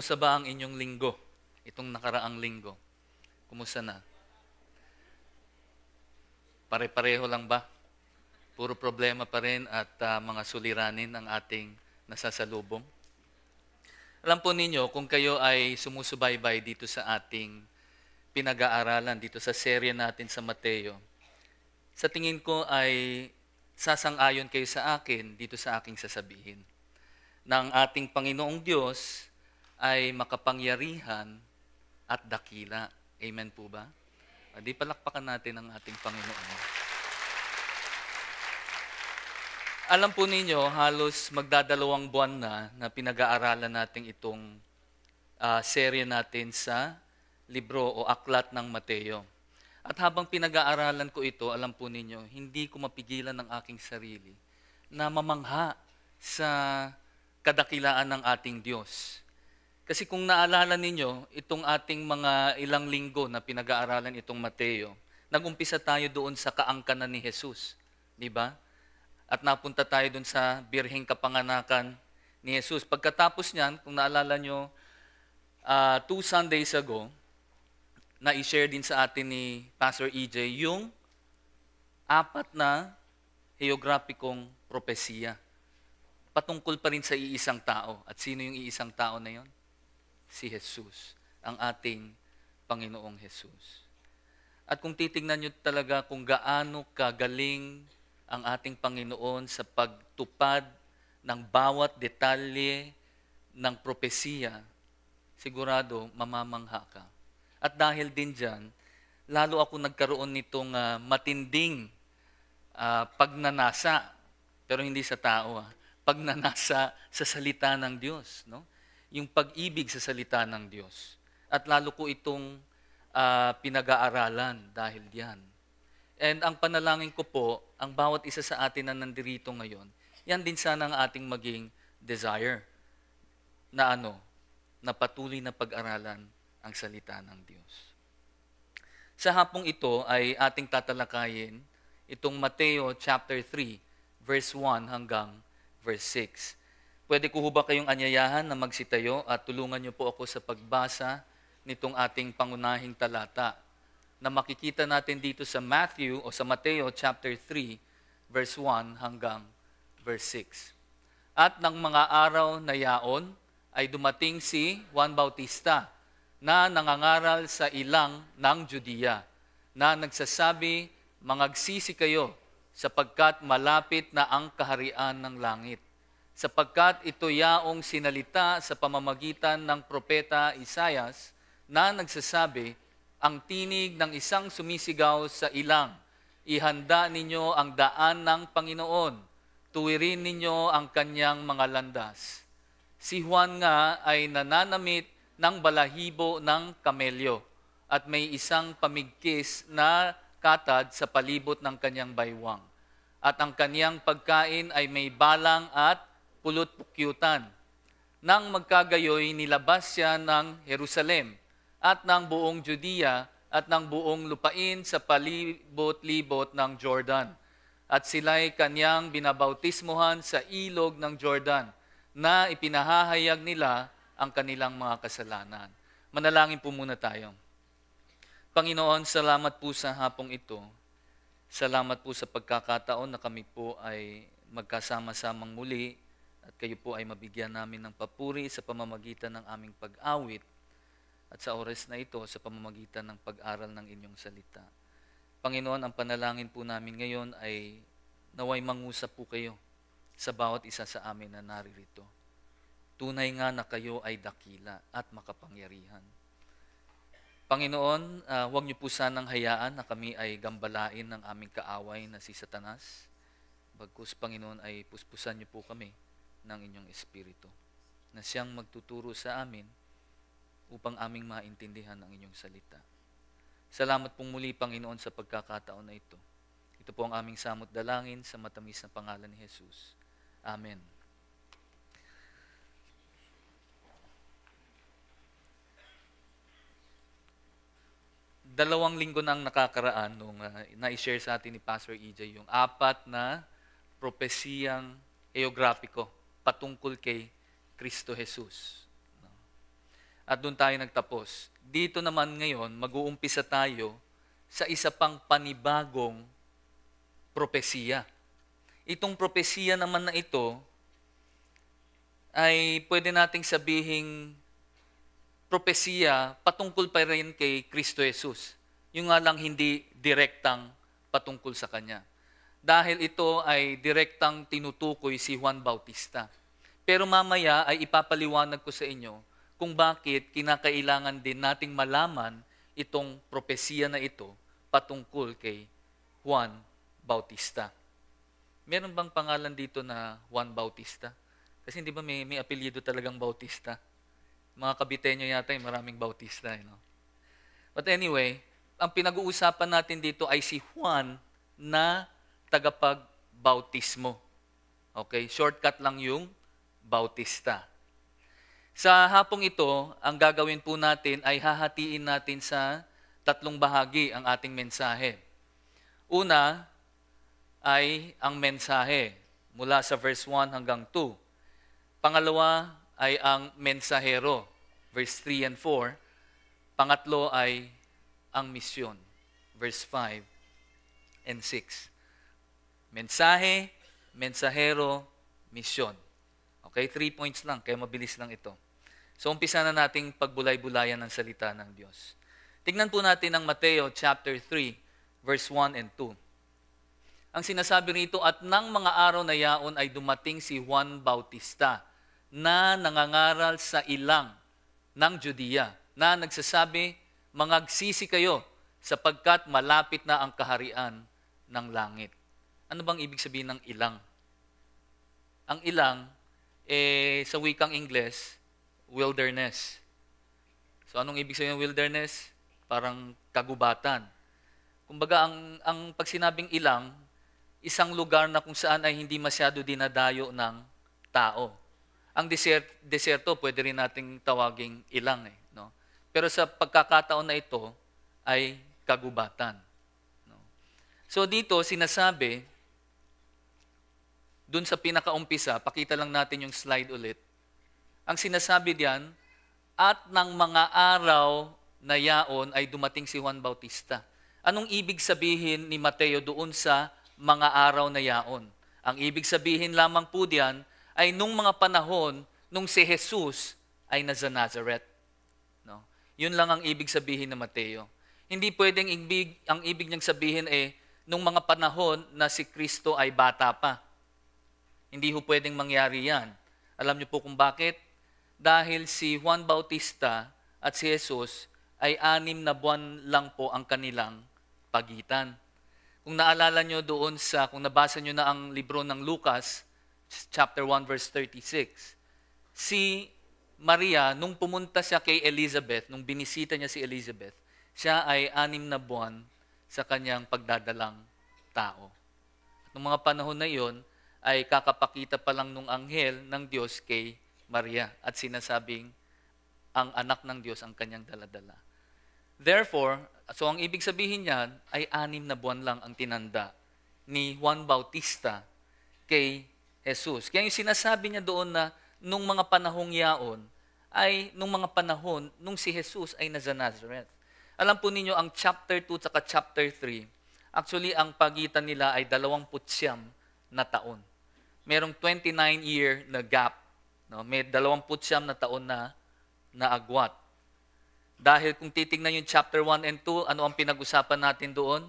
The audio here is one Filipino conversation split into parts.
Kumusta ba ang inyong linggo? Itong nakaraang linggo. Kumusta na? Pare-pareho lang ba? Puro problema pa rin at mga suliranin ang ating nasasalubong? Alam po ninyo, kung kayo ay sumusubaybay dito sa ating pinag-aaralan, dito sa serye natin sa Mateo, sa tingin ko ay sasang-ayon kayo sa akin dito sa aking sasabihin. Na ang ating Panginoong Diyos ay makapangyarihan at dakila. Amen po ba? Di palakpakan natin ang ating Panginoon. Alam po ninyo, halos magdadalawang buwan na pinag-aaralan natin itong serye natin sa libro o aklat ng Mateo. At habang pinag-aaralan ko ito, alam po ninyo, hindi ko mapigilan ng aking sarili na mamangha sa kadakilaan ng ating Diyos. Kasi kung naalala ninyo, itong ating mga ilang linggo na pinag-aaralan itong Mateo, nag-umpisa tayo doon sa kaangkanan ni Jesus, di ba? At napunta tayo doon sa birheng kapanganakan ni Jesus. Pagkatapos niyan, kung naalala nyo, 2 Sundays ago, na-share din sa atin ni Pastor EJ yung 4 na geograpikong propesiya. Patungkol pa rin sa iisang tao. At sino yung iisang tao na yon? Si Jesus, ang ating Panginoong Jesus. At kung titingnan nyo talaga kung gaano kagaling ang ating Panginoon sa pagtupad ng bawat detalye ng propesiya, sigurado mamamangha ka. At dahil din dyan, lalo ako nagkaroon nitong matinding pagnanasa, pero hindi sa tao, pagnanasa sa salita ng Diyos, no? Yung pag-ibig sa salita ng Diyos. At lalo ko itong pinag-aaralan dahil diyan. And ang panalangin ko po, ang bawat isa sa atin na nandirito ngayon, yan din sana ang ating maging desire na na patuloy na pag-aralan ang salita ng Diyos. Sa hapong ito ay ating tatalakayin itong Mateo chapter 3, verse 1 hanggang verse 6. Pwede ko ba kayong anyayahan na magsitayo at tulungan niyo po ako sa pagbasa nitong ating pangunahing talata na makikita natin dito sa Matthew o sa Mateo chapter 3, verse 1 hanggang verse 6. At ng mga araw na yaon ay dumating si Juan Bautista na nangangaral sa ilang ng Judea na nagsasabi, mangagsisi kayo sapagkat malapit na ang kaharian ng langit. Sapagkat ito yaong sinalita sa pamamagitan ng propeta Isaias na nagsasabi, ang tinig ng isang sumisigaw sa ilang, ihanda ninyo ang daan ng Panginoon, tuwirin ninyo ang kanyang mga landas. Si Juan nga ay nananamit ng balahibo ng kamelyo at may isang pamigkis na katad sa palibot ng kanyang baywang. At ang kanyang pagkain ay may balang at pulot-pukyutan. Nang magkagayoy, nilabas siya ng Jerusalem at ng buong Judea at ng buong lupain sa palibot-libot ng Jordan. At sila'y kanyang binabautismuhan sa ilog ng Jordan na ipinahahayag nila ang kanilang mga kasalanan. Manalangin po muna tayo. Panginoon, salamat po sa hapong ito. Salamat po sa pagkakataon na kami po ay magkasama-samang muli at kayo po ay mabigyan namin ng papuri sa pamamagitan ng aming pag-awit at sa oras na ito sa pamamagitan ng pag-aral ng inyong salita. Panginoon, ang panalangin po namin ngayon ay naway mangusap po kayo sa bawat isa sa amin na naririto. Tunay nga na kayo ay dakila at makapangyarihan. Panginoon, huwag niyo po sanang hayaan na kami ay gambalain ng aming kaaway na si Satanas. Bagkus, Panginoon, ay puspusan niyo po kami ng inyong Espiritu na siyang magtuturo sa amin upang aming maintindihan ang inyong salita. Salamat pong muli, Panginoon, sa pagkakataon na ito. Ito po ang aming samot dalangin sa matamis na pangalan ni Jesus. Amen. Dalawang linggo nang nakakaraan nung na-share sa atin ni Pastor EJ yung 4 na propesiyang geograpiko patungkol kay Kristo Jesus. At doon tayo nagtapos. Dito naman ngayon, mag-uumpisa tayo sa isa pang panibagong propesiya. Itong propesiya naman na ito ay pwede nating sabihing propesiya patungkol pa rin kay Kristo Jesus. Yung nga lang hindi direktang patungkol sa Kanya. Dahil ito ay direktang tinutukoy si Juan Bautista. Pero mamaya ay ipapaliwanag ko sa inyo kung bakit kinakailangan din nating malaman itong propesiya na ito patungkol kay Juan Bautista. Meron bang pangalan dito na Juan Bautista? Kasi hindi ba may apelyido talagang Bautista? Mga Kabiteño yata yung maraming Bautista. But anyway, ang pinag-uusapan natin dito ay si Juan na tagapagbautismo. Okay, shortcut lang yung Bautista. Sa hapong ito, ang gagawin po natin ay hahatiin natin sa tatlong bahagi ang ating mensahe. Una ay ang mensahe mula sa verse 1 hanggang 2. Pangalawa ay ang mensahero, verse 3 and 4. Pangatlo ay ang misyon, verse 5 and 6. Mensahe, mensahero, misyon. Okay, 3 points lang, kaya mabilis lang ito. So, umpisa na nating pagbulay-bulayan ng salita ng Diyos. Tingnan po natin ang Mateo chapter 3, verse 1 and 2. Ang sinasabi rito, at nang mga araw na yaon ay dumating si Juan Bautista na nangangaral sa ilang ng Judea, na nagsasabi, mangagsisi kayo sapagkat malapit na ang kaharian ng langit. Ano bang ibig sabihin ng ilang? Ang ilang, sa wikang Ingles, wilderness. So anong ibig sabihin ng wilderness? Parang kagubatan. Kumbaga, ang pag sinabing ilang, isang lugar na kung saan ay hindi masyado dinadayo ng tao. Ang deserto, pwede rin nating tawaging ilang. No? Pero sa pagkakataon na ito, ay kagubatan. No? So dito, sinasabi, dun sa pinakaumpisa, pakita lang natin yung slide ulit. Ang sinasabi diyan, at ng mga araw na yaon ay dumating si Juan Bautista. Anong ibig sabihin ni Mateo doon sa mga araw na yaon? Ang ibig sabihin lamang po diyan ay nung mga panahon nung si Jesus ay nasa Nazareth. No? Yun lang ang ibig sabihin ni Mateo. Hindi pwedeng ang ibig niyang sabihin nung mga panahon na si Kristo ay bata pa. Hindi ho pwedeng mangyari yan. Alam niyo po kung bakit? Dahil si Juan Bautista at si Jesus ay 6 na buwan lang po ang kanilang pagitan. Kung naalala niyo doon kung nabasa niyo na ang libro ng Lucas, chapter 1, verse 36, si Maria, nung pumunta siya kay Elizabeth, nung binisita niya si Elizabeth, siya ay 6 na buwan sa kanyang pagdadalang tao. At nung mga panahon na yon, ay kakapakita pa lang nung anghel ng Diyos kay Maria at sinasabing ang anak ng Diyos ang kanyang daladala. Therefore, so ang ibig sabihin niyan ay 6 na buwan lang ang tinanda ni Juan Bautista kay Jesus. Kaya yung sinasabi niya doon na nung mga panahong yaon ay nung mga panahon nung si Jesus ay nasa Nazareth. Alam po ninyo ang chapter 2 at chapter 3, actually ang pagitan nila ay 29 na taon. Merong 29-year na gap. No? May 29 na taon na agwat. Dahil kung titingnan yung chapter 1 and 2, ano ang pinag-usapan natin doon?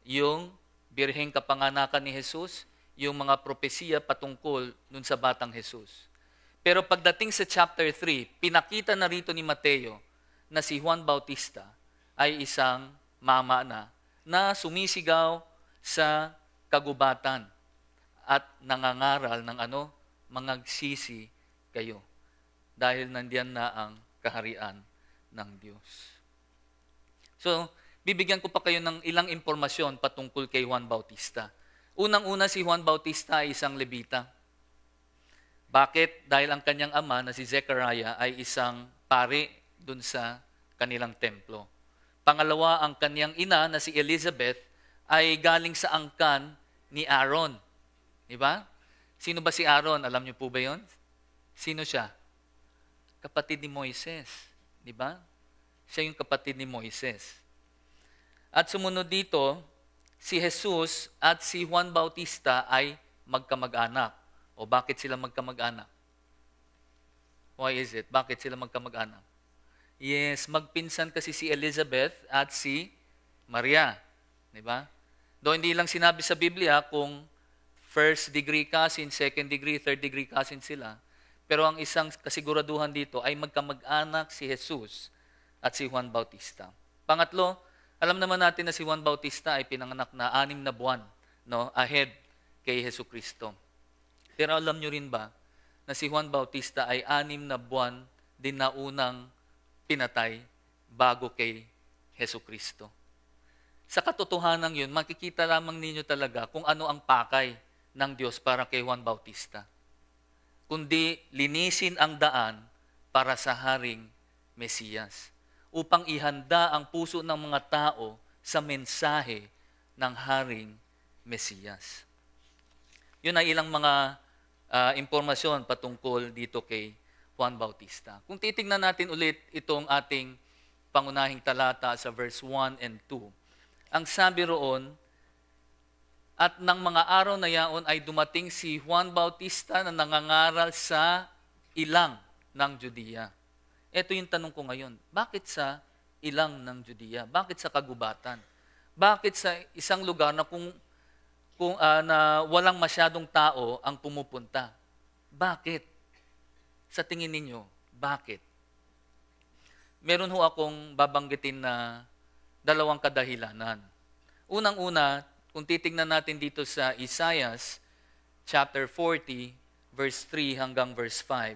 Yung birheng kapanganakan ni Jesus, yung mga propesiya patungkol nun sa batang Jesus. Pero pagdating sa chapter 3, pinakita na rito ni Mateo na si Juan Bautista ay isang mama na sumisigaw sa kagubatan at nangangaral ng mangagsisi kayo. Dahil nandiyan na ang kaharian ng Diyos. So, bibigyan ko pa kayo ng ilang impormasyon patungkol kay Juan Bautista. Unang-una, si Juan Bautista ay isang Levita. Bakit? Dahil ang kanyang ama na si Zechariah ay isang pari dun sa kanilang templo. Pangalawa, ang kanyang ina na si Elizabeth ay galing sa angkan ni Aaron. Diba? Sino ba si Aaron? Alam niyo po ba yon? Sino siya? Kapatid ni Moises. Di ba? Siya yung kapatid ni Moises. At sumunod dito, si Jesus at si Juan Bautista ay magkamag-anak. O bakit sila magkamag-anak? Why is it? Bakit sila magkamag-anak? Yes, magpinsan kasi si Elizabeth at si Maria. Di ba? Doon hindi lang sinabi sa Biblia kung first degree cousin, second degree, third degree cousin sila. Pero ang isang kasiguraduhan dito ay magkamag-anak si Jesus at si Juan Bautista. Pangatlo, alam naman natin na si Juan Bautista ay pinanganak na 6 na buwan, no, ahead kay Jesucristo. Pero alam nyo rin ba na si Juan Bautista ay 6 na buwan din na unang pinatay bago kay Jesucristo? Sa katotohanan yun, makikita lamang ninyo talaga kung ano ang pakay ng Diyos para kay Juan Bautista. Kundi linisin ang daan para sa Haring Mesiyas, upang ihanda ang puso ng mga tao sa mensahe ng Haring Mesiyas. Yun ay ilang mga impormasyon patungkol dito kay Juan Bautista. Kung titingnan natin ulit itong ating pangunahing talata sa verse 1 and 2, ang sabi roon, at ng mga araw na yaon ay dumating si Juan Bautista na nangangaral sa ilang ng Judea. Ito yung tanong ko ngayon, bakit sa ilang ng Judea? Bakit sa kagubatan? Bakit sa isang lugar na na walang masyadong tao ang pumupunta? Bakit? Sa tingin ninyo, bakit? Meron ho akong babanggitin na 2 kadahilanan. Unang-una, kung titingnan natin dito sa Isaiah chapter 40, verse 3 hanggang verse 5,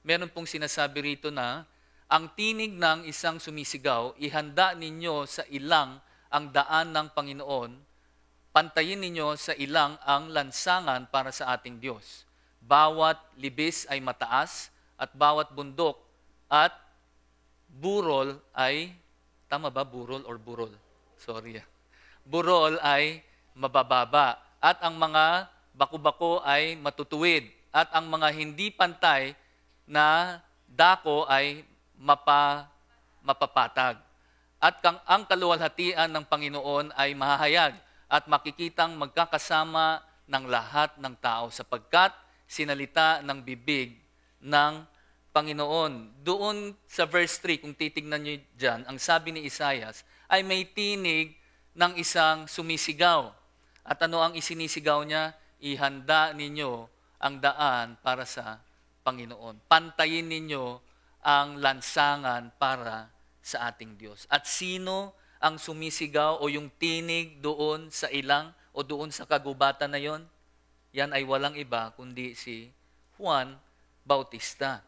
meron pong sinasabi rito na, ang tinig ng isang sumisigaw, ihanda ninyo sa ilang ang daan ng Panginoon, pantayin ninyo sa ilang ang lansangan para sa ating Diyos. Bawat libis ay mataas, at bawat bundok at burol ay, tama ba burol or burol? Sorry. Burol ay mabababa, at ang mga baku-bako ay matutuwid, at ang mga hindi pantay na dako ay mapapatag. At ang kaluwalhatian ng Panginoon ay mahahayag at makikitang magkakasama ng lahat ng tao sapagkat sinalita ng bibig ng Panginoon. Doon sa verse 3, kung titignan nyo dyan, ang sabi ni Isaias ay may tinig ng isang sumisigaw. At ano ang isinisigaw niya? Ihanda ninyo ang daan para sa Panginoon. Pantayin ninyo ang lansangan para sa ating Diyos. At sino ang sumisigaw o yung tinig doon sa ilang o doon sa kagubatan na yon? Yan ay walang iba kundi si Juan Bautista.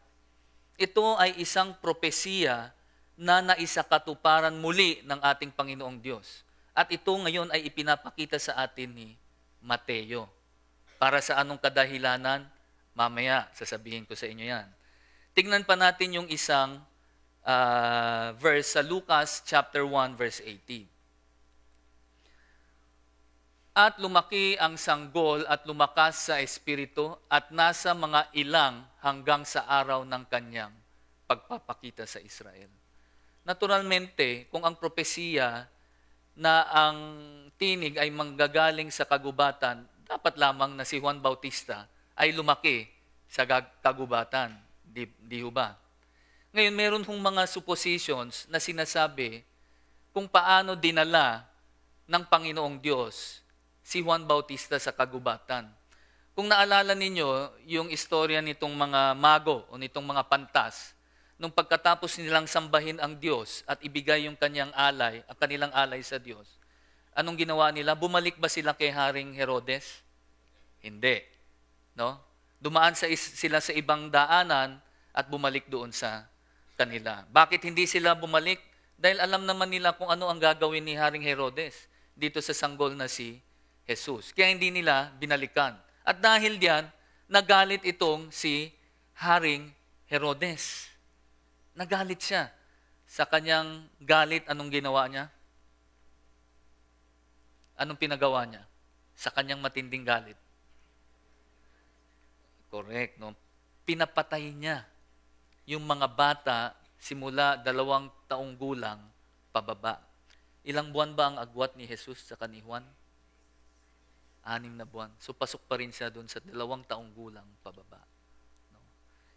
Ito ay isang propesiya na naisakatuparan muli ng ating Panginoong Diyos. At ito ngayon ay ipinapakita sa atin ni Mateo. Para sa anong kadahilanan? Mamaya, sasabihin ko sa inyo yan. Tingnan pa natin yung isang verse sa Lucas chapter 1 verse 18. At lumaki ang sanggol at lumakas sa espiritu at nasa mga ilang hanggang sa araw ng kanyang pagpapakita sa Israel. Naturalmente, kung ang propesiya na ang tinig ay manggagaling sa kagubatan, dapat lamang na si Juan Bautista ay lumaki sa kagubatan. Di ho ba? Ngayon, meron hong mga suppositions na sinasabi kung paano dinala ng Panginoong Diyos si Juan Bautista sa kagubatan. Kung naalala ninyo yung istorya nitong mga mago o nitong mga pantas, nung pagkatapos nilang sambahin ang Diyos at ibigay yung kanyang alay, ang kanilang alay sa Diyos, anong ginawa nila? Bumalik ba sila kay Haring Herodes? Hindi. No? Dumaan sila sa ibang daanan at bumalik doon sa kanila. Bakit hindi sila bumalik? Dahil alam naman nila kung ano ang gagawin ni Haring Herodes dito sa sanggol na si Jesus. Kaya hindi nila binalikan. At dahil diyan, nagalit itong si Haring Herodes. Nagalit siya. Sa kanyang galit, anong ginawa niya? Anong pinagawa niya? Sa kanyang matinding galit. Correct, no? Pinapatay niya yung mga bata simula 2 taong gulang pababa. Ilang buwan ba ang agwat ni Jesus sa ni Juan? 6 na buwan. So pasok pa rin siya doon sa 2 taong gulang pababa. No?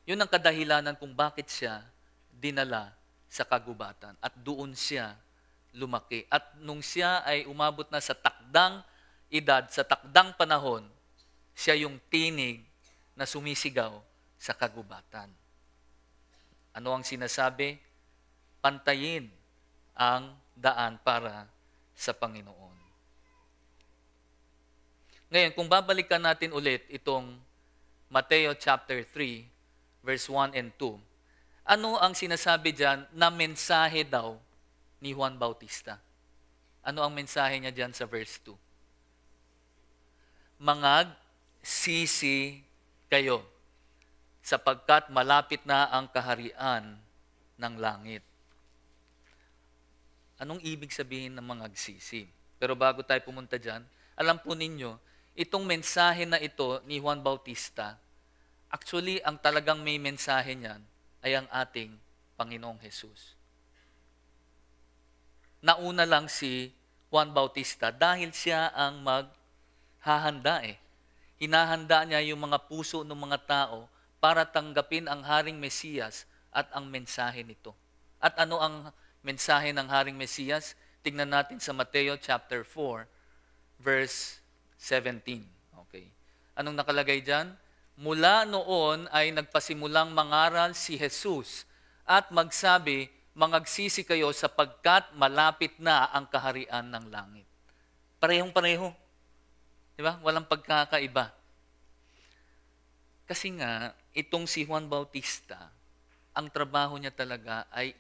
Yun ang kadahilanan kung bakit siya dinala sa kagubatan at doon siya lumaki. At nung siya ay umabot na sa takdang edad, sa takdang panahon, siya yung tinig na sumisigaw sa kagubatan. Ano ang sinasabi? Pantayin ang daan para sa Panginoon. Ngayon, kung babalikan natin ulit itong Mateo chapter 3, verse 1 and 2, ano ang sinasabi dyan na mensahe daw ni Juan Bautista? Ano ang mensahe niya dyan sa verse 2? Magsisi kayo, sapagkat malapit na ang kaharian ng langit. Anong ibig sabihin ng magsisi? Pero bago tayo pumunta dyan, alam po ninyo, itong mensahe na ito ni Juan Bautista, actually, ang talagang may mensahe niyan ay ang ating Panginoong Jesus. Nauna lang si Juan Bautista dahil siya ang maghahanda Hinahanda niya yung mga puso ng mga tao para tanggapin ang Haring Mesiyas at ang mensahe nito. At ano ang mensahe ng Haring Mesiyas? Tingnan natin sa Mateo chapter 4, verse 17. Okay. Anong nakalagay dyan? Mula noon ay nagpasimulang mangaral si Jesus at magsabi, magsisi kayo sapagkat malapit na ang kaharian ng langit. Parehong-pareho. Di ba? Walang pagkakaiba. Kasi nga, itong si Juan Bautista, ang trabaho niya talaga ay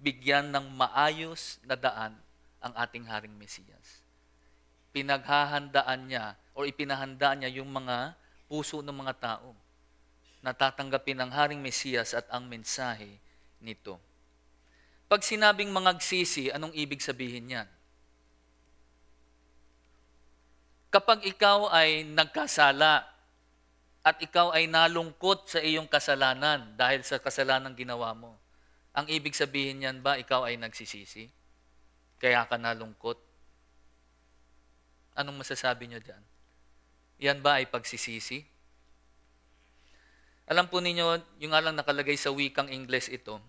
bigyan ng maayos na daan ang ating Haring Mesiyas. Pinaghahandaan niya o ipinahandaan niya yung mga puso ng mga tao na tatanggapin ang Haring Mesiyas at ang mensahe nito. Pag sinabing magsisi, anong ibig sabihin niyan? Kapag ikaw ay nagkasala at ikaw ay nalungkot sa iyong kasalanan dahil sa kasalanan ginawa mo, ang ibig sabihin niyan ba ikaw ay nagsisisi? Kaya ka nalungkot? Anong masasabi niyo dyan? Yan ba ay pagsisisi? Alam po ninyo, yung alang nakalagay sa wikang Ingles ito,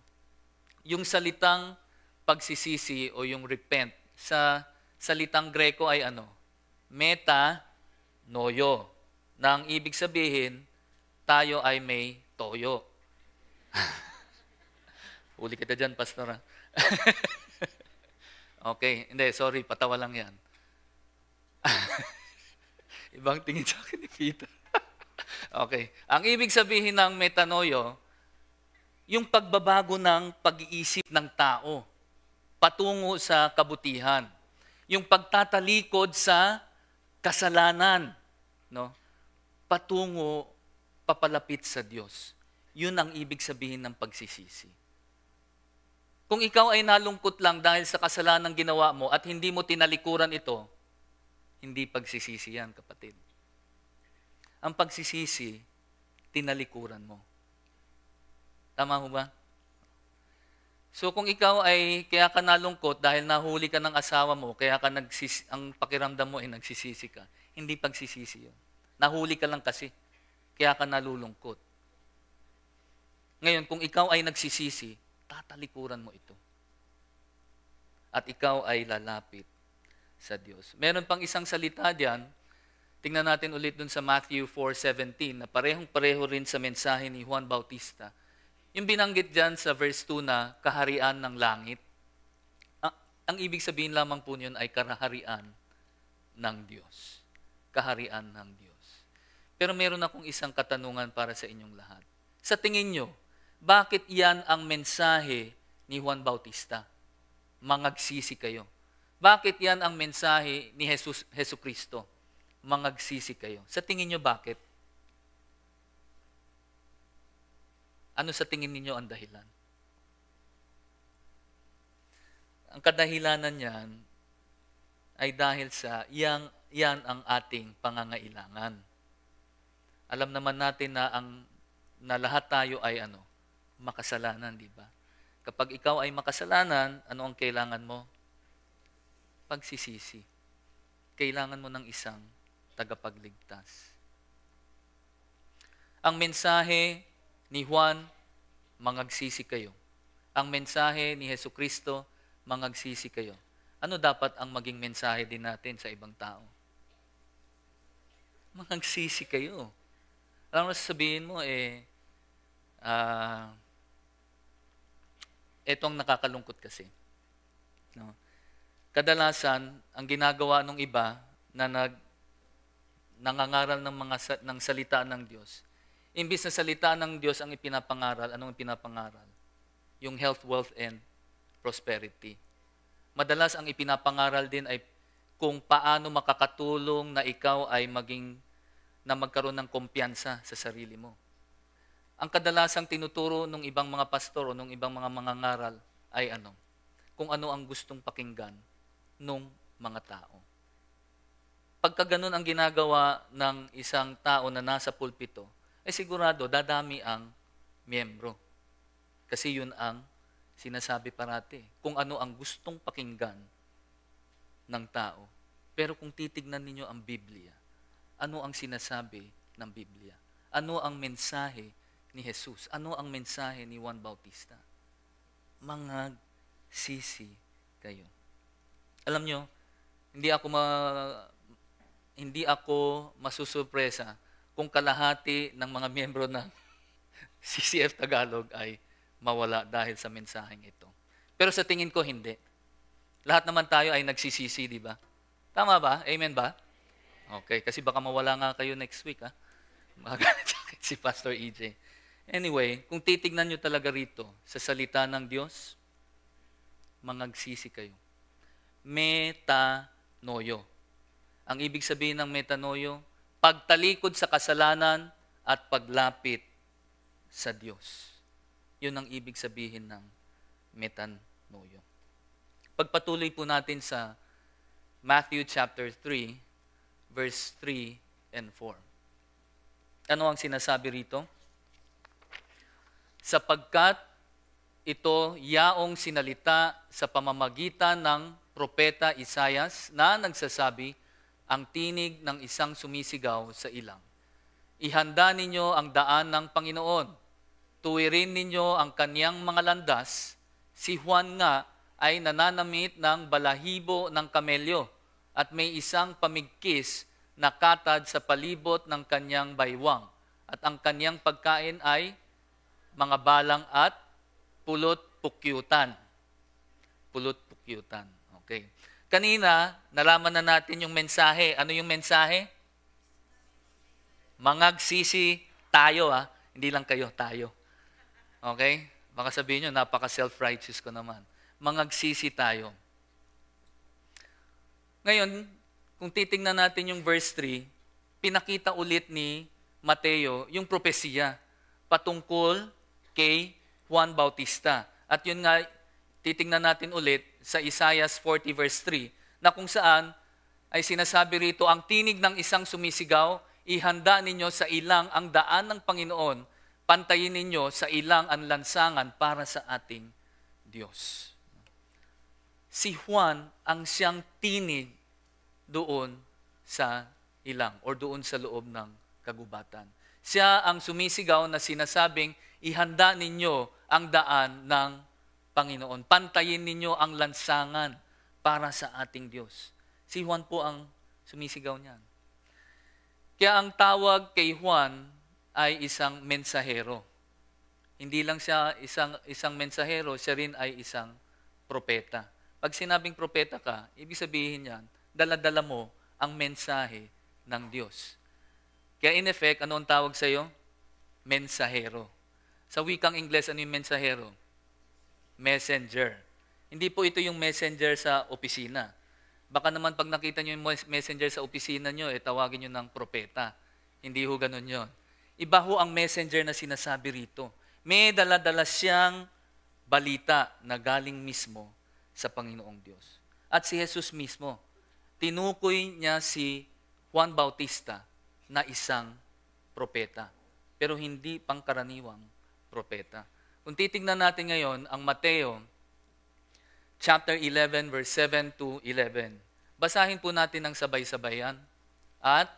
yung salitang pagsisisi o yung repent, sa salitang Greko ay ano? Metanoio. Na ang ibig sabihin, tayo ay may toyo. Uli kita dyan, Pastor. Okay, hindi, sorry, patawa lang yan. Ibang tingin sa akin ni Peter. Okay. Ang ibig sabihin ng metanoio, yung pagbabago ng pag-iisip ng tao patungo sa kabutihan. Yung pagtatalikod sa kasalanan, no? Patungo, papalapit sa Diyos. Yun ang ibig sabihin ng pagsisisi. Kung ikaw ay nalungkot lang dahil sa kasalanan ginawa mo at hindi mo tinalikuran ito, hindi pagsisisi yan, kapatid. Ang pagsisisi, tinalikuran mo. Tama ho ba? So kung ikaw ay kaya ka nalungkot dahil nahuli ka ng asawa mo, kaya ka ang pakiramdam mo ay nagsisisi ka, hindi pagsisisi yun. Nahuli ka lang kasi, kaya ka nalulungkot. Ngayon, kung ikaw ay nagsisisi, tatalikuran mo ito. At ikaw ay lalapit sa Diyos. Meron pang isang salita diyan. Tingnan natin ulit dun sa Matthew 4:17 na parehong-pareho rin sa mensahe ni Juan Bautista. Yung binanggit diyan sa verse 2 na kaharian ng langit. Ang ibig sabihin lamang po niyon ay kaharian ng Diyos. Kaharian ng Diyos. Pero meron akong isang katanungan para sa inyong lahat. Sa tingin nyo, bakit yan ang mensahe ni Juan Bautista? Magsisi kayo. Bakit yan ang mensahe ni Hesus Kristo? Magsisi kayo. Sa tingin nyo bakit? Ano sa tingin ninyo ang dahilan? Ang kadahilanan niyan ay dahil sa yan ang ating pangangailangan. Alam naman natin na lahat tayo ay makasalanan, di ba? Kapag ikaw ay makasalanan, ano ang kailangan mo? Pagsisisi. Kailangan mo ng isang tagapagligtas. Ang mensahe ni Juan, mangagsisi kayo. Ang mensahe ni Jesucristo, mangagsisi kayo. Ano dapat ang maging mensahe din natin sa ibang tao? Mangagsisi kayo. Alam mo, sasabihin mo, etong nakakalungkot kasi. No? Kadalasan, ang ginagawa ng iba na nangangaral ng salita ng Diyos, imbis na salita ng Diyos ang ipinapangaral, anong ipinapangaral? Yung health, wealth, and prosperity. Madalas ang ipinapangaral din ay kung paano makakatulong na ikaw ay magkaroon ng kumpiyansa sa sarili mo. Ang kadalasang tinuturo ng ibang mga pastor o ng ibang mga mangangaral ay kung ano ang gustong pakinggan ng mga tao. Pagka ganun ang ginagawa ng isang tao na nasa pulpito, sigurado dadami ang miyembro. Kasi yun ang sinasabi parati. Kung ano ang gustong pakinggan ng tao. Pero kung titignan ninyo ang Biblia, ano ang sinasabi ng Biblia? Ano ang mensahe ni Jesus? Ano ang mensahe ni Juan Bautista? Mangagsisi kayo. Alam nyo, hindi ako masusurpresa kung kalahati ng mga miyembro ng CCF Tagalog ay mawala dahil sa mensaheng ito. Pero sa tingin ko, hindi. Lahat naman tayo ay nagsisisi, di ba? Tama ba? Amen ba? Okay, kasi baka mawala nga kayo next week, ha? Magalit si Pastor EJ. Anyway, kung titignan nyo talaga rito sa salita ng Diyos, mangagsisi kayo. Metanoio. Ang ibig sabihin ng metanoio, pagtalikod sa kasalanan at paglapit sa Diyos. Yun ang ibig sabihin ng metanoio. Pagpatuloy po natin sa Matthew chapter 3, verse 3 and 4. Ano ang sinasabi rito? Sapagkat ito yaong sinalita sa pamamagitan ng propeta Isaias na nagsasabi, ang tinig ng isang sumisigaw sa ilang. Ihanda ninyo ang daan ng Panginoon. Tuwirin ninyo ang kaniyang mga landas. Si Juan nga ay nananamit ng balahibo ng kamelyo at may isang pamigkis na katad sa palibot ng kaniyang baywang. At ang kaniyang pagkain ay mga balang at pulot-pukyutan. Pulot-pukyutan. Okay. Kanina, nalaman na natin yung mensahe. Ano yung mensahe? Mangagsisi tayo, ha? Hindi lang kayo, tayo. Okay? Baka sabihin nyo, napaka-self-righteous ko naman. Mangagsisi tayo. Ngayon, kung titingnan natin yung verse 3, pinakita ulit ni Mateo yung propesiya patungkol kay Juan Bautista. At yun nga, titingnan natin ulit sa Isaiah 40 verse 3, na kung saan ay sinasabi rito, ang tinig ng isang sumisigaw, ihanda ninyo sa ilang ang daan ng Panginoon, pantayin ninyo sa ilang ang lansangan para sa ating Diyos. Si Juan ang siyang tinig doon sa ilang or doon sa loob ng kagubatan. Siya ang sumisigaw na sinasabing, ihanda ninyo ang daan ng Panginoon. Pantayin ninyo ang lansangan para sa ating Diyos. Si Juan po ang sumisigaw niyan. Kaya ang tawag kay Juan ay isang mensahero. Hindi lang siya isang mensahero, siya rin ay isang propeta. Pag sinabing propeta ka, ibig sabihin niyan, dala-dala mo ang mensahe ng Diyos. Kaya in effect, ano ang tawag sa iyo? Mensahero. Sa wikang Ingles, ano yung mensahero? Messenger. Hindi po ito yung messenger sa opisina. Baka naman pag nakita nyo yung messenger sa opisina nyo, tawagin nyo ng propeta. Hindi ho ganun yun. Iba ho ang messenger na sinasabi rito. May dala-dala siyang balita na galing mismo sa Panginoong Diyos. At si Jesus mismo, tinukoy niya si Juan Bautista na isang propeta. Pero hindi pangkaraniwang propeta. Kung titignan natin ngayon ang Mateo chapter 11 verse 7 to 11. Basahin po natin ng sabay-sabayan. At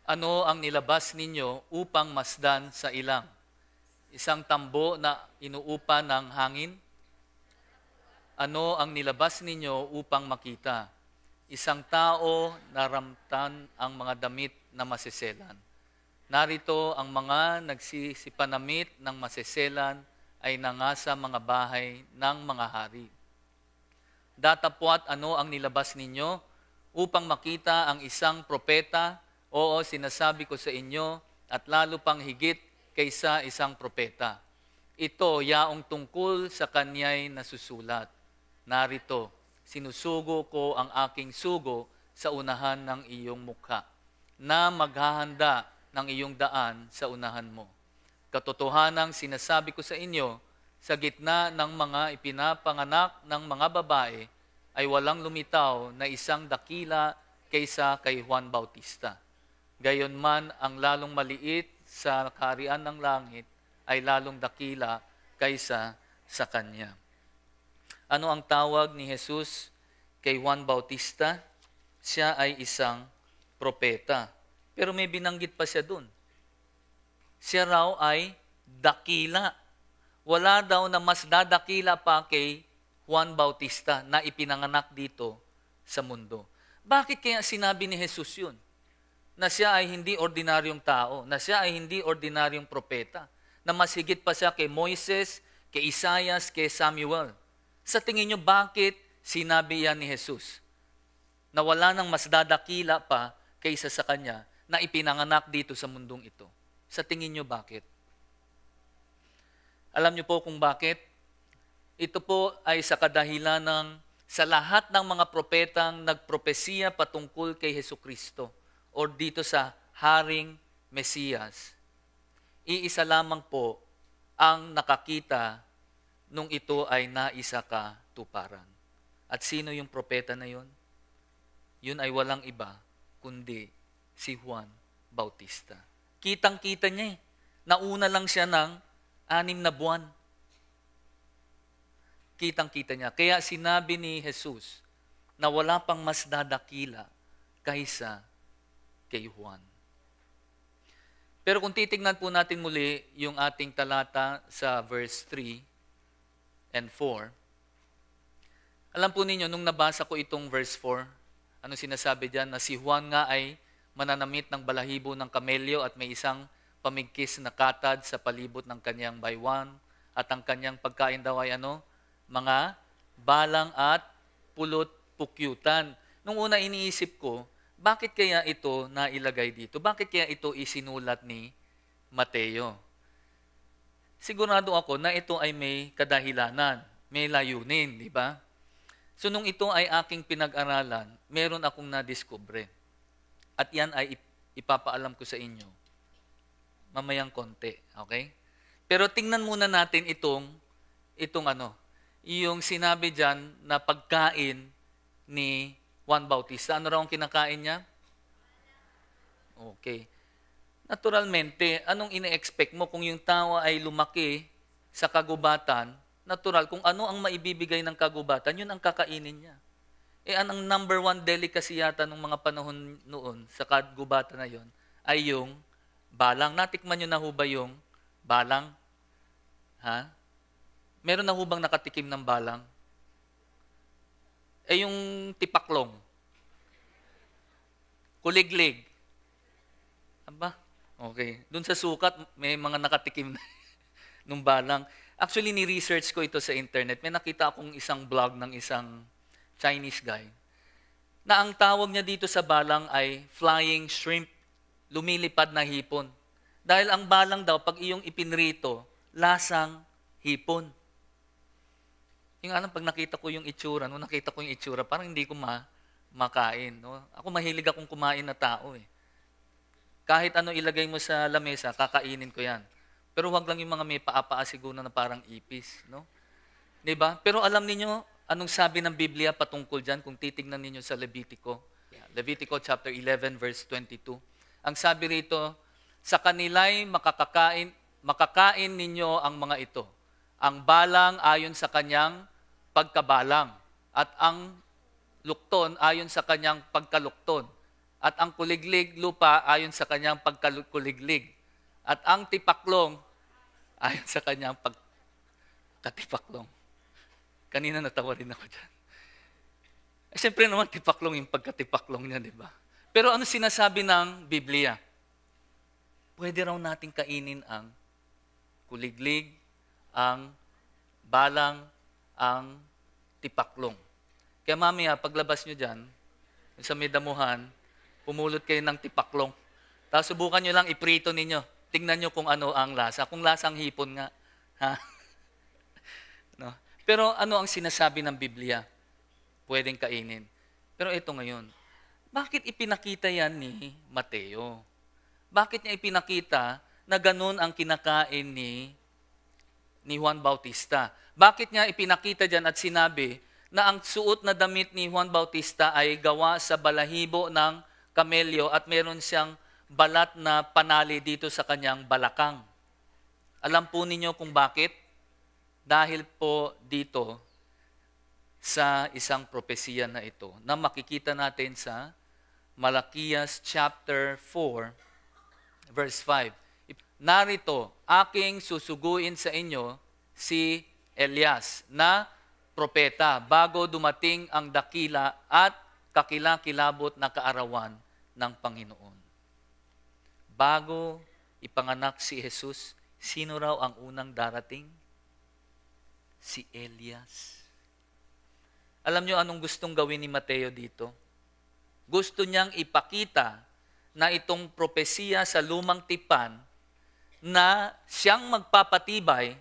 ano ang nilabas ninyo upang masdan sa ilang? Isang tambo na inuupa ng hangin? Ano ang nilabas ninyo upang makita? Isang tao na ramtan ang mga damit na maseselan. Narito ang mga nagsisipanamit ng maseselan ay nangasa mga bahay ng mga hari. Datapwat ano ang nilabas ninyo upang makita ang isang propeta? Oo, sinasabi ko sa inyo, at lalo pang higit kaysa isang propeta. Ito, yaong tungkol sa kanya'y nasusulat. Narito, sinusugo ko ang aking sugo sa unahan ng iyong mukha, na maghahanda ng iyong daan sa unahan mo. Katotohanang sinasabi ko sa inyo, sa gitna ng mga ipinapanganak ng mga babae, ay walang lumitaw na isang dakila kaysa kay Juan Bautista. Gayon man, ang lalong maliit sa kaharian ng langit ay lalong dakila kaysa sa kanya. Ano ang tawag ni Jesus kay Juan Bautista? Siya ay isang propeta. Pero may binanggit pa siya dun. Siya raw ay dakila. Wala daw na mas dadakila pa kay Juan Bautista na ipinanganak dito sa mundo. Bakit kaya sinabi ni Jesus yun? Na siya ay hindi ordinaryong tao, na siya ay hindi ordinaryong propeta, na mas higit pa siya kay Moises, kay Isaias, kay Samuel. Sa tingin nyo, bakit sinabi yan ni Jesus? Na wala nang mas dadakila pa kaysa sa kanya na ipinanganak dito sa mundong ito. Sa tingin nyo, bakit? Alam nyo po kung bakit? Ito po ay sa kadahilan ng sa lahat ng mga propetang nagpropesiya patungkol kay Hesukristo o dito sa Haring Mesiyas, iisa lamang po ang nakakita nung ito ay naisa katuparan. At sino yung propeta na yun? Yun ay walang iba kundi si Juan Bautista. Kitang-kita niya eh. Nauna lang siya ng 6 na buwan. Kitang-kita niya. Kaya sinabi ni Jesus na wala pang mas dadakila kaysa kay Juan. Pero kung titignan po natin muli yung ating talata sa verse 3 and 4, alam po ninyo, nung nabasa ko itong verse 4, ano sinasabi diyan? Na si Juan nga ay mananamit ng balahibo ng kamelyo at may isang pamigkis na katad sa palibot ng kanyang baywan, at ang kanyang pagkain daw ay ano? Mga balang at pulot-pukyutan. Nung una iniisip ko, bakit kaya ito nailagay dito? Bakit kaya ito isinulat ni Mateo? Sigurado ako na ito ay may kadahilanan, may layunin, di ba? So nung ito ay aking pinag-aralan, meron akong nadiskubre. At yan ay ipapaalam ko sa inyo mamayang konti, okay? Pero tingnan muna natin itong yung sinabi diyan na pagkain ni Juan Bautista. Ano raw ang kinakain niya? Okay. Naturalmente, anong ine-expect mo kung yung tao ay lumaki sa kagubatan? Natural, kung ano ang maibibigay ng kagubatan, yun ang kakainin niya. Ang number 1 delicacy yata ng mga panahon noon sa kagubatan na yun ay yung balang. Natikman nyo na ho ba yung balang? Ha? Meron na ho bang nakatikim ng balang? Yung tipaklong. Kuliglig. Aba? Okay. Doon sa sukat, may mga nakatikim na nung balang. Actually, ni-research ko ito sa internet. May nakita akong isang blog ng isang Chinese guy na ang tawag niya dito sa balang ay flying shrimp, lumilipad na hipon. Dahil ang balang daw, pag iyong ipinrito, lasang hipon. Yung alam, pag nakita ko yung itsura, parang hindi ko makain. No? Ako mahilig akong kumain na tao eh. Kahit ano ilagay mo sa lamesa, kakainin ko yan. Pero wag lang yung mga may paa-paa siguro na parang ipis. No? Diba? Pero alam niyo, Anong sabi ng Biblia patungkol dyan kung titignan ninyo sa Levitico? Levitico chapter 11 verse 22. Ang sabi rito, sa kanila'y makakain ninyo ang mga ito. Ang balang ayon sa kanyang pagkabalang at ang lukton ayon sa kanyang pagkalukton at ang kuliglig lupa ayon sa kanyang pagkakuliglig at ang tipaklong ayon sa kanyang pagkatipaklong. Kanina natawa rin ako dyan. Siyempre naman tipaklong yung pagkatipaklong niya, di ba? Pero ano sinasabi ng Biblia? Pwede raw nating kainin ang kuliglig, ang balang, ang tipaklong. Kaya mamaya, paglabas nyo dyan, sa may damuhan, pumulot kayo ng tipaklong. Tapos subukan nyo lang, iprito ninyo. Tingnan nyo kung ano ang lasa. Kung lasang hipon nga. Ha? No? Pero ano ang sinasabi ng Biblia? Pwedeng kainin. Pero ito ngayon, bakit ipinakita yan ni Mateo? Bakit niya ipinakita na ganun ang kinakain ni Juan Bautista? Bakit niya ipinakita dyan at sinabi na ang suot na damit ni Juan Bautista ay gawa sa balahibo ng kamelyo at meron siyang balat na panali dito sa kanyang balakang? Alam po ninyo kung bakit? Dahil po dito sa isang propesiya na ito na makikita natin sa Malakias chapter 4 verse 5. Narito, aking susuguin sa inyo si Elias na propeta bago dumating ang dakila at kakilakilabot na kaarawan ng Panginoon. Bago ipanganak si Jesus, sino raw ang unang darating? Si Elias. Alam niyo anong gustong gawin ni Mateo dito? Gusto niyang ipakita na itong propesiya sa lumang tipan na siyang magpapatibay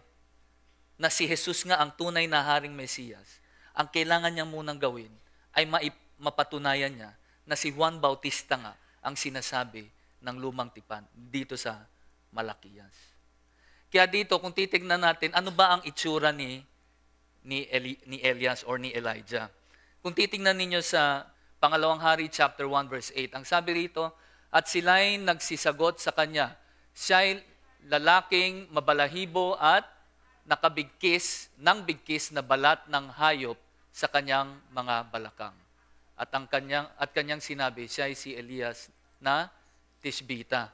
na si Jesus nga ang tunay na Haring Mesiyas. Ang kailangan niyang munang gawin ay mapatunayan niya na si Juan Bautista nga ang sinasabi ng lumang tipan dito sa Malakias. Kaya dito, kung titignan natin, ano ba ang itsura ni Elias or ni Elijah? Kung titignan ninyo sa Pangalawang Hari chapter 1 verse 8, ang sabi rito, at sila'y nagsisagot sa kanya, siya'y lalaking mabalahibo at nakabigkis ng bigkis na balat ng hayop sa kanyang mga balakang. At kanyang sinabi, siya'y si Elias na Tishbita.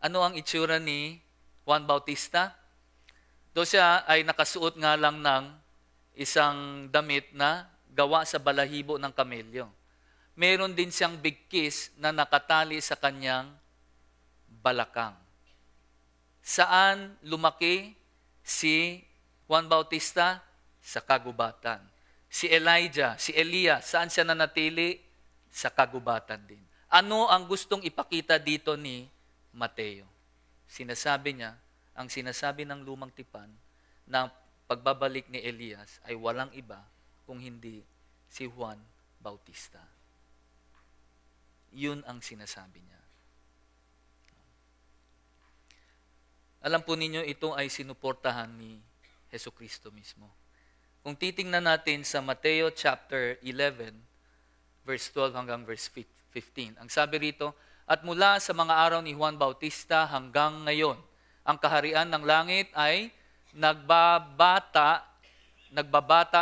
Ano ang itsura ni Juan Bautista? Do siya ay nakasuot nga lang ng isang damit na gawa sa balahibo ng kamelyo. Meron din siyang bigkis na nakatali sa kanyang balakang. Saan lumaki si Juan Bautista? Sa kagubatan. Si Elijah, si Elias, saan siya nanatili? Sa kagubatan din. Ano ang gustong ipakita dito ni Mateo? Sinasabi niya, ang sinasabi ng lumang tipan na pagbabalik ni Elias ay walang iba kung hindi si Juan Bautista. Yun ang sinasabi niya. Alam po ninyo, ito ay sinuportahan ni Jesucristo mismo. Kung titingnan natin sa Mateo chapter 11, verse 12 hanggang verse 15, ang sabi rito, at mula sa mga araw ni Juan Bautista hanggang ngayon, ang kaharian ng langit ay nagbabata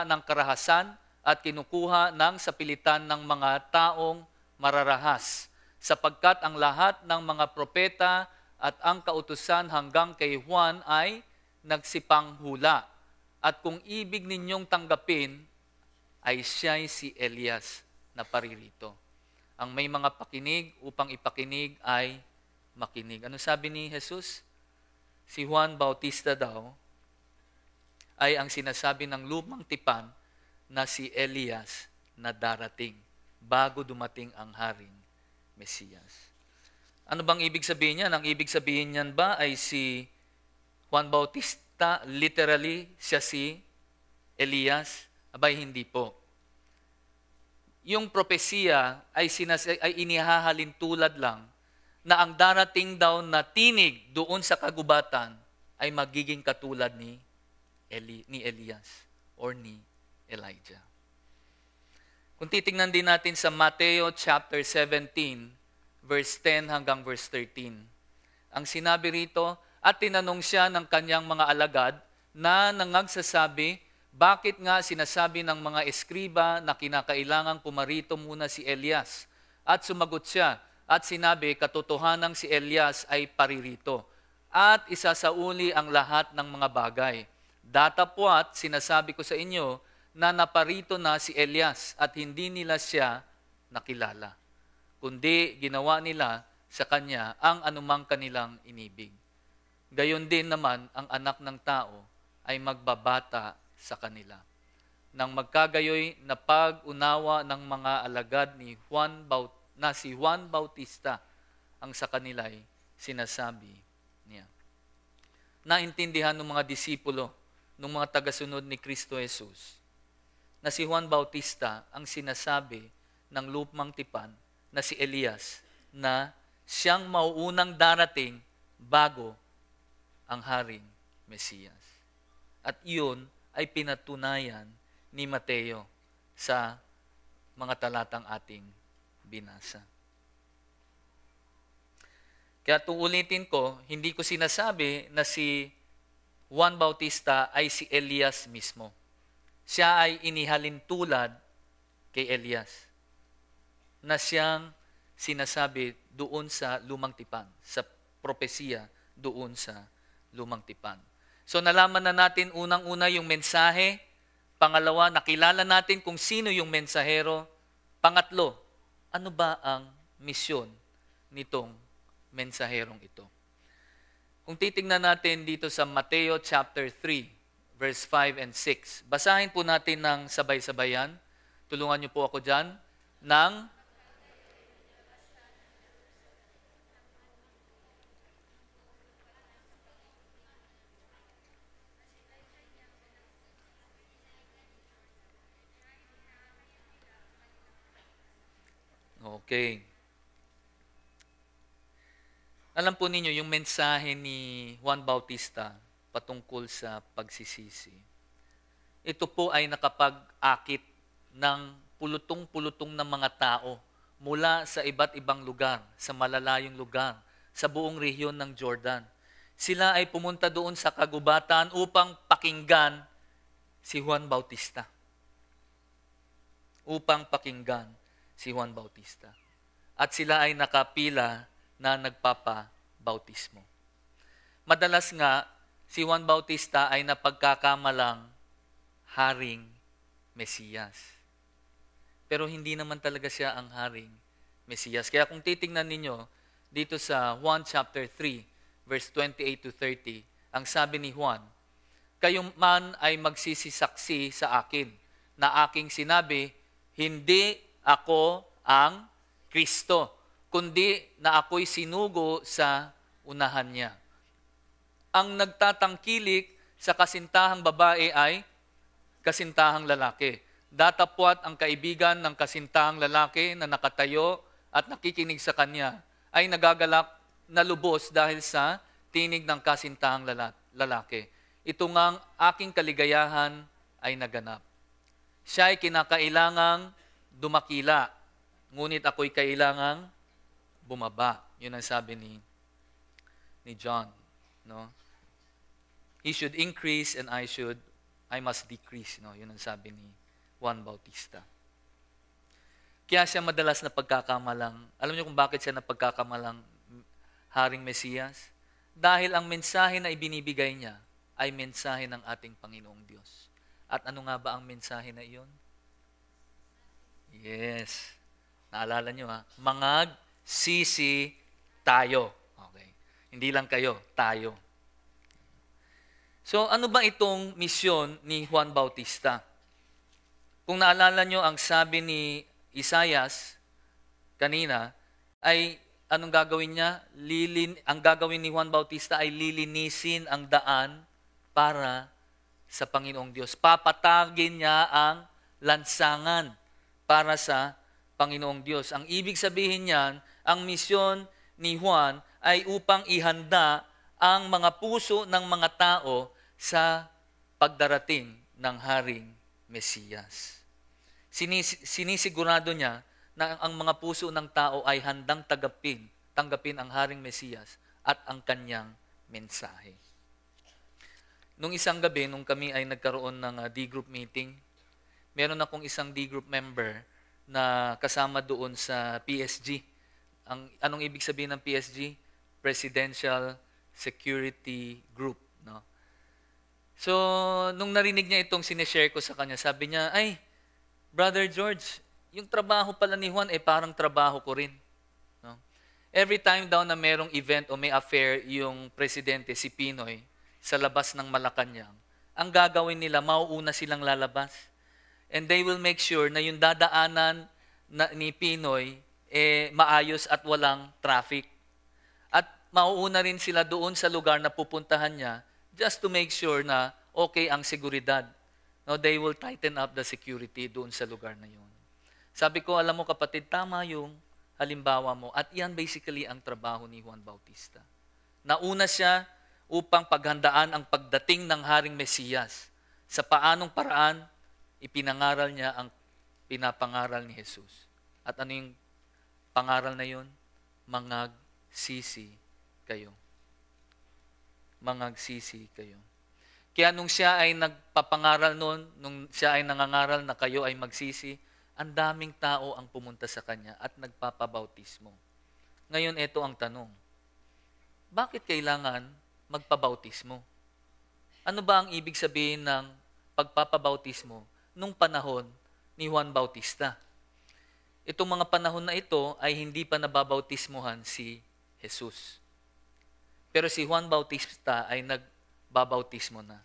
ng karahasan at kinukuha ng sapilitan ng mga taong mararahas, sapagkat ang lahat ng mga propeta at ang kautusan hanggang kay Juan ay nagsipanghula. At kung ibig ninyong tanggapin, ay siya'y si Elias na paririto. Ang may mga pakinig upang ipakinig ay makinig. Ano sabi ni Jesus? Si Juan Bautista daw ay ang sinasabi ng lumang tipan na si Elias na darating bago dumating ang Haring Mesiyas. Ano bang ibig sabihin niyan? Ang ibig sabihin niyan ba ay si Juan Bautista, literally, siya si Elias? Abay, hindi po. Yung propesiya ay inihahalin tulad lang na ang darating daw na tinig doon sa kagubatan ay magiging katulad ni Elias or ni Elijah. Kung titingnan din natin sa Mateo chapter 17, verse 10 hanggang verse 13. Ang sinabi rito, at tinanong siya ng kanyang mga alagad na nangagsasabi, bakit nga sinasabi ng mga eskriba na kinakailangang pumarito muna si Elias? At sumagot siya at sinabi, katotohanang si Elias ay paririto at isasauli ang lahat ng mga bagay. Datapwat, sinasabi ko sa inyo na naparito na si Elias at hindi nila siya nakilala, kundi ginawa nila sa kanya ang anumang kanilang inibig. Gayon din naman ang anak ng tao ay magbabata sa kanila. Nang magkagayoy na pag-unawa ng mga alagad ni si Juan Bautista, ang sa kanila'y sinasabi niya. Naintindihan ng mga disipulo, ng mga tagasunod ni Kristo Jesus, na si Juan Bautista ang sinasabi ng lumang tipan na si Elias na siyang mauunang darating bago ang Haring Mesiyas. At iyon ay pinatunayan ni Mateo sa mga talatang ating binasa. Kaya ulitin ko, hindi ko sinasabi na si Juan Bautista ay si Elias mismo. Siya ay inihalin tulad kay Elias na siyang sinasabi doon sa lumang tipan, sa propesiya doon sa lumang tipan. So nalaman na natin unang-una yung mensahe. Pangalawa, nakilala natin kung sino yung mensahero. Pangatlo, ano ba ang misyon nitong mensaherong ito? Kung titingnan natin dito sa Mateo chapter 3, verse 5 and 6, basahin po natin ng sabay-sabayan. Tulungan niyo po ako dyan. Okay. Alam po ninyo, yung mensahe ni Juan Bautista patungkol sa pagsisisi, ito po ay nakapag-akit ng pulutong-pulutong ng mga tao mula sa iba't ibang lugar, sa malalayong lugar, sa buong rehiyon ng Jordan. Sila ay pumunta doon sa kagubatan upang pakinggan si Juan Bautista. Si Juan Bautista. At sila ay nakapila na nagpapabautismo. Madalas nga, si Juan Bautista ay napagkakamalang Haring Mesiyas. Pero hindi naman talaga siya ang Haring Mesiyas. Kaya kung titingnan ninyo, dito sa Juan chapter 3, verse 28 to 30, ang sabi ni Juan, kayo man ay magsisisaksi sa akin na aking sinabi, hindi ako ang Kristo, kundi na ako'y sinugo sa unahan niya. Ang nagtatangkilik sa kasintahang babae ay kasintahang lalaki. Datapwat ang kaibigan ng kasintahang lalaki na nakatayo at nakikinig sa kanya ay nagagalak na lubos dahil sa tinig ng kasintahang lalaki. Ito ngang aking kaligayahan ay naganap. Siya ay kinakailangang dumakila, ngunit ako'y kailangang bumaba. Yun ang sabi ni John. No? He should increase and I must decrease. No? Yun ang sabi ni Juan Bautista. Kaya siya madalas na pagkakamalang, alam niyo kung bakit siya napagkakamalang Haring Mesiyas? Dahil ang mensahe na ibinibigay niya ay mensahe ng ating Panginoong Diyos. At ano nga ba ang mensahe na iyon? Yes. Naalala nyo Magsisi tayo. Okay. Hindi lang kayo, tayo. So, ano ba itong misyon ni Juan Bautista? Kung naalala nyo, ang sabi ni Isaias kanina, ay anong gagawin niya? Ang gagawin ni Juan Bautista ay lilinisin ang daan para sa Panginoong Diyos. Papatagin niya ang lansangan para sa Panginoong Diyos. Ang ibig sabihin niyan, ang misyon ni Juan ay upang ihanda ang mga puso ng mga tao sa pagdarating ng Haring Mesiyas. Sinisigurado niya na ang mga puso ng tao ay handang tanggapin ang Haring Mesiyas at ang kanyang mensahe. Nung isang gabi, nung kami ay nagkaroon ng D-group meeting, meron akong isang D-group member na kasama doon sa PSG. Anong ibig sabihin ng PSG? Presidential Security Group. No? So, nung narinig niya itong sineshare ko sa kanya, sabi niya, ay, Brother George, yung trabaho pala ni Juan, parang trabaho ko rin. No? Every time daw na merong event o may affair yung presidente, si Pinoy, sa labas ng Malacanang, ang gagawin nila, mauuna silang lalabas. And they will make sure na yung dadaanan ni Pinoy, maayos at walang traffic. At mauuna rin sila doon sa lugar na pupuntahan niya just to make sure na okay ang seguridad. No, they will tighten up the security doon sa lugar na yun. Sabi ko, alam mo kapatid, tama yung halimbawa mo. At yan basically ang trabaho ni Juan Bautista. Nauna siya upang paghandaan ang pagdating ng Haring Mesiyas. Sa paanong paraan, ipinangaral niya ang pinapangaral ni Jesus. At ano yung pangaral na yun? Mangagsisi kayo. Mangagsisi kayo. Kaya nung siya ay nagpapangaral noon, nung siya ay nangangaral na kayo ay magsisi, ang daming tao ang pumunta sa kanya at nagpapabautismo. Ngayon, ito ang tanong. Bakit kailangan magpabautismo? Ano ba ang ibig sabihin ng pagpapabautismo nung panahon ni Juan Bautista? Itong mga panahon na ito ay hindi pa nababautismohan si Jesus. Pero si Juan Bautista ay nagbabautismo na.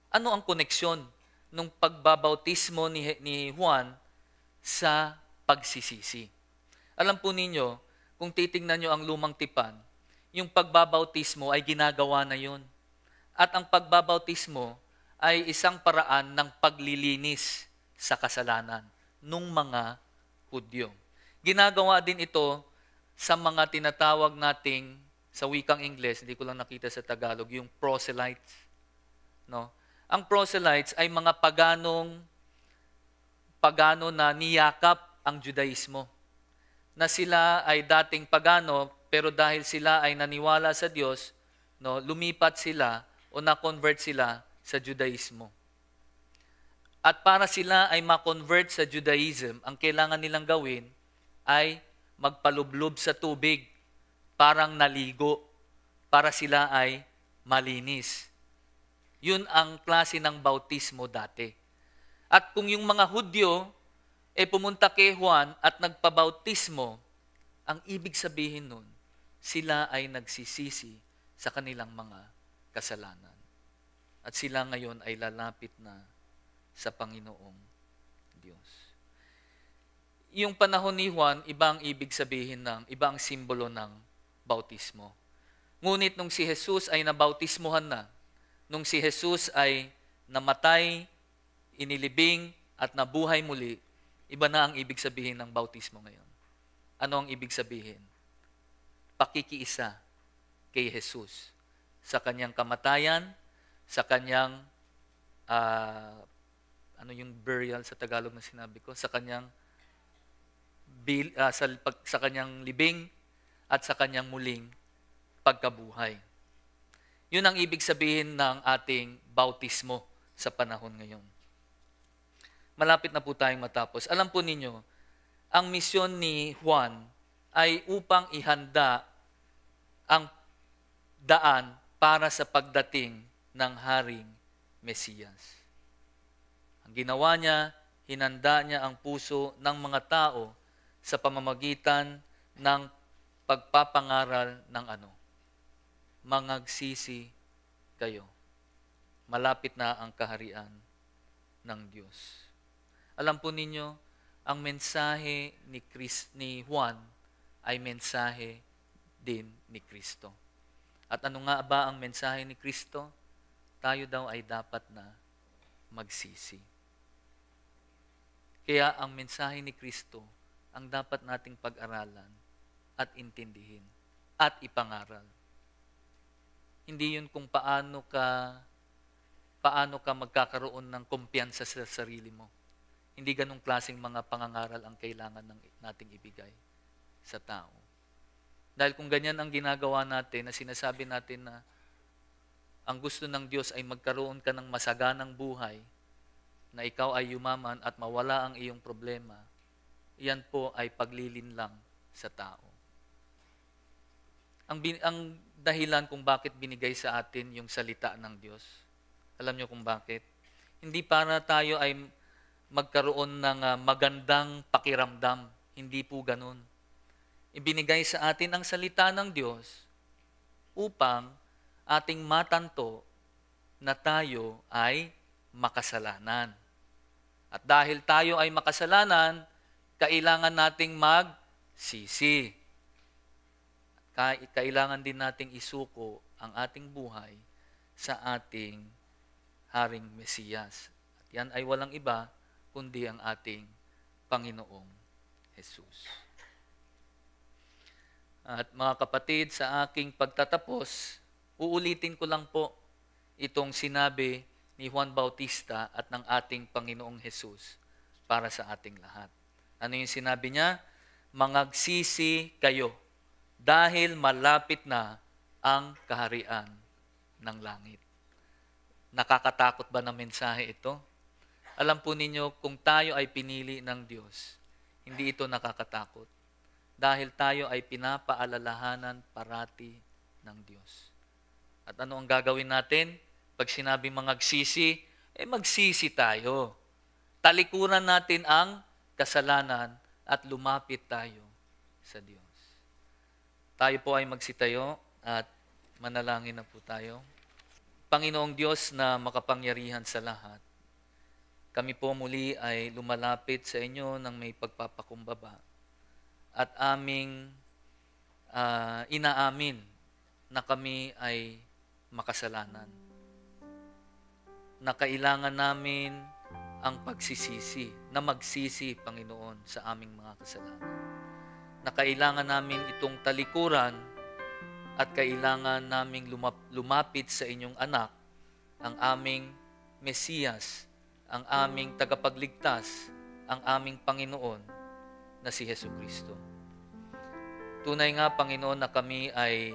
Ano ang koneksyon ng pagbabautismo ni Juan sa pagsisisi? Alam po ninyo, kung titingnan nyo ang lumang tipan, yung pagbabautismo ay ginagawa na yun. At ang pagbabautismo ay isang paraan ng paglilinis sa kasalanan ng mga Hudyo. Ginagawa din ito sa mga tinatawag nating, sa wikang Ingles, hindi ko lang nakita sa Tagalog, yung proselytes. No? Ang proselytes ay mga pagano na niyakap ang Judaismo. Na sila ay dating pagano, pero dahil sila ay naniwala sa Diyos, no, lumipat sila o na-convert sila sa Judaismo. At para sila ay ma-convert sa Judaism, ang kailangan nilang gawin ay magpalublob sa tubig, parang naligo, para sila ay malinis. Yun ang klase ng bautismo dati. At kung yung mga Hudyo pumunta kay Juan at nagpabautismo, ang ibig sabihin nun, sila ay nagsisisi sa kanilang mga kasalanan. At sila ngayon ay lalapit na sa Panginoong Diyos. Yung panahon ni Juan, iba ang ibig sabihin iba ang simbolo ng bautismo. Ngunit nung si Jesus ay nabautismohan na, nung si Jesus ay namatay, inilibing, at nabuhay muli, iba na ang ibig sabihin ng bautismo ngayon. Ano ang ibig sabihin? Pakikiisa kay Jesus sa kanyang kamatayan, sa kanyang, ano yung burial sa Tagalog na sinabi ko? Sa kanyang, sa kanyang libing at sa kanyang muling pagkabuhay. Yun ang ibig sabihin ng ating bautismo sa panahon ngayon. Malapit na po tayong matapos. Alam po ninyo, ang misyon ni Juan ay upang ihanda ang daan para sa pagdating ng Haring Mesiyas. Ang ginawa niya, hinanda niya ang puso ng mga tao sa pamamagitan ng pagpapangaral ng mangagsisi kayo. Malapit na ang kaharian ng Diyos. Alam po ninyo, ang mensahe ni Juan ay mensahe din ni Kristo. At ano nga ba ang mensahe ni Kristo? Tayo daw ay dapat na magsisi. Kaya ang mensahe ni Kristo ang dapat nating pag-aralan at intindihin at ipangaral. Hindi yun kung paano ka paano ka magkakaroon ng kumpiyansa sa sarili mo. Hindi ganong klaseng mga pangangaral ang kailangan nating ibigay sa tao. Dahil kung ganyan ang ginagawa natin, na sinasabi natin na ang gusto ng Diyos ay magkaroon ka ng masaganang buhay, na ikaw ay yumaman at mawala ang iyong problema, iyan po ay paglilinlang sa tao. Ang dahilan kung bakit binigay sa atin yung salita ng Diyos, alam niyo kung bakit? Hindi para tayo ay magkaroon ng magandang pakiramdam. Hindi po ganun. Ibinigay sa atin ang salita ng Diyos upang ating matanto na tayo ay makasalanan. At dahil tayo ay makasalanan, kailangan nating magsisi. Kailangan din nating isuko ang ating buhay sa ating Haring Mesiyas. At yan ay walang iba kundi ang ating Panginoong Jesus. At mga kapatid, sa aking pagtatapos, uulitin ko lang po itong sinabi ni Juan Bautista at ng ating Panginoong Jesus para sa ating lahat. Ano yung sinabi niya? Mangagsisi kayo dahil malapit na ang kaharian ng langit. Nakakatakot ba na mensahe ito? Alam po ninyo, kung tayo ay pinili ng Diyos, hindi ito nakakatakot. Dahil tayo ay pinapaalalahanan parati ng Diyos. At ano ang gagawin natin? Pag sinabi mangagsisi, magsisi tayo. Talikuran natin ang kasalanan at lumapit tayo sa Diyos. Tayo po ay magsitayo at manalangin na po tayo. Panginoong Diyos na makapangyarihan sa lahat, kami po muli ay lumalapit sa inyo ng may pagpapakumbaba at aming inaamin na kami ay makasalanan. Na kailangan namin ang pagsisisi, na magsisi, Panginoon, sa aming mga kasalanan. Na kailangan namin itong talikuran at kailangan naming lumapit sa inyong anak, ang aming Mesiyas, ang aming tagapagligtas, ang aming Panginoon na si Jesucristo. Tunay nga, Panginoon, na kami ay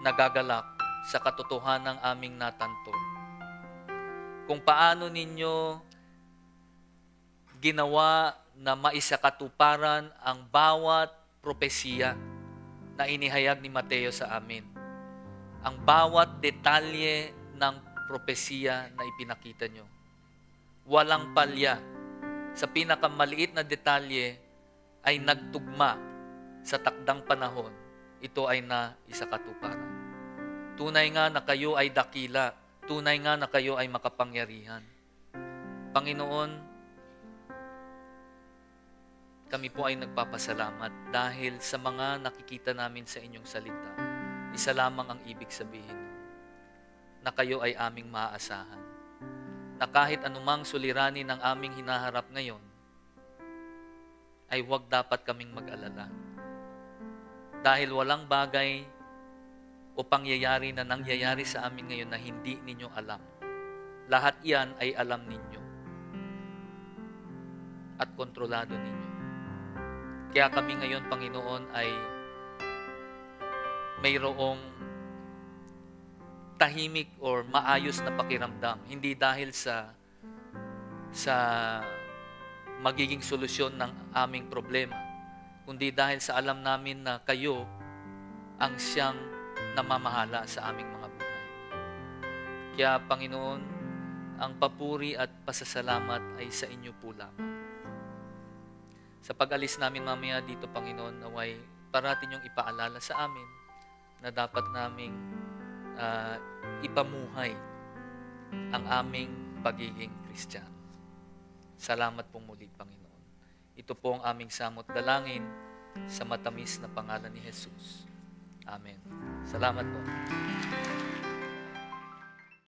nagagalak sa katotohanan ng aming natanto. Kung paano ninyo ginawa na maisakatuparan ang bawat propesiya na inihayag ni Mateo sa amin. Ang bawat detalye ng propesiya na ipinakita nyo. Walang palya. Sa pinakamaliit na detalye ay nagtugma sa takdang panahon. Ito ay naisakatuparan. Tunay nga na kayo ay dakila. Tunay nga na kayo ay makapangyarihan. Panginoon, kami po ay nagpapasalamat dahil sa mga nakikita namin sa inyong salita, isa lamang ang ibig sabihin, na kayo ay aming maaasahan. Na kahit anumang suliranin ng aming hinaharap ngayon, ay huwag dapat kaming mag-alala. Dahil walang bagay o pangyayari na nangyayari sa amin ngayon na hindi ninyo alam. Lahat iyan ay alam ninyo at kontrolado ninyo. Kaya kami ngayon, Panginoon, ay mayroong tahimik or maayos na pakiramdam. Hindi dahil sa magiging solusyon ng aming problema, kundi dahil sa alam namin na kayo ang siyang namamahala sa aming mga buhay. Kaya, Panginoon, ang papuri at pasasalamat ay sa inyo po lamang. Sa pag-alis namin mamaya dito, Panginoon, naway parati niyong ipaalala sa amin na dapat naming ipamuhay ang aming pagiging Kristiyano. Salamat po muli, Panginoon. Ito po ang aming samot dalangin sa matamis na pangalan ni Jesus. Amen. Salamat po.